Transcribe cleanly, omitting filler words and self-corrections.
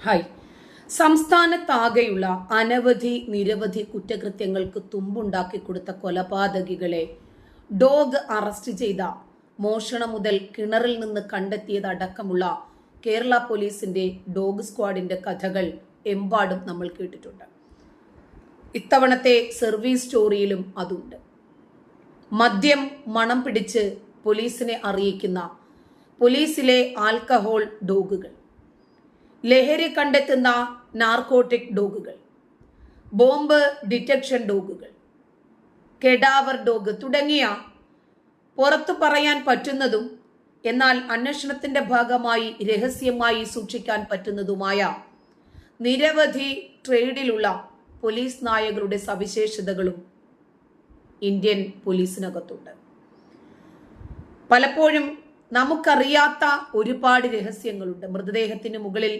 Hi. സംസ്ഥാനത്താകെയുള്ള നിരവധി കുറ്റകൃത്യങ്ങൾക്ക് തുമ്പുണ്ടാക്കി കൊടുത്ത കൊലപാതകികളെ dog arrest ചെയ്ത, മോഷണം മുതൽ കിണറിൽ നിന്ന് കണ്ടെത്തിയതടക്കമുള്ള കേരള പോലീസിന്റെ ഡോഗ് സ്ക്വാഡിന്റെ കഥകൾ എമ്പാടും നമ്മൾ കേട്ടിട്ടുണ്ട്. ഇത്തവണത്തെ സർവീസ് സ്റ്റോറിയിലും അതുണ്ട്. മദ്യം മണം പിടിച്ച് പോലീസിനെ അറിയിക്കുന്ന പോലീസിലെ ആൽക്കഹോൾ ഡോഗുകൾ, ലഹരി കണ്ടെത്തുന്ന നാർക്കോട്ടിക് ഡോഗുകൾ, ബോംബ് ഡിറ്റക്ഷൻ ഡോഗുകൾ, കെഡാവർ ഡോഗ് തുടങ്ങിയ പുറത്തു പറയാൻ പറ്റുന്നതും എന്നാൽ അന്വേഷണത്തിന്റെ ഭാഗമായി രഹസ്യമായി സൂക്ഷിക്കാൻ പറ്റുന്നതുമായ നിരവധി ട്രേഡിലുള്ള പോലീസ് നായകളുടെ സവിശേഷതകളും ഇന്ത്യൻ പോലീസിനകത്തുണ്ട്. പലപ്പോഴും നമുക്കറിയാത്ത ഒരുപാട് രഹസ്യങ്ങളുണ്ട്. മൃതദേഹത്തിന് മുകളിൽ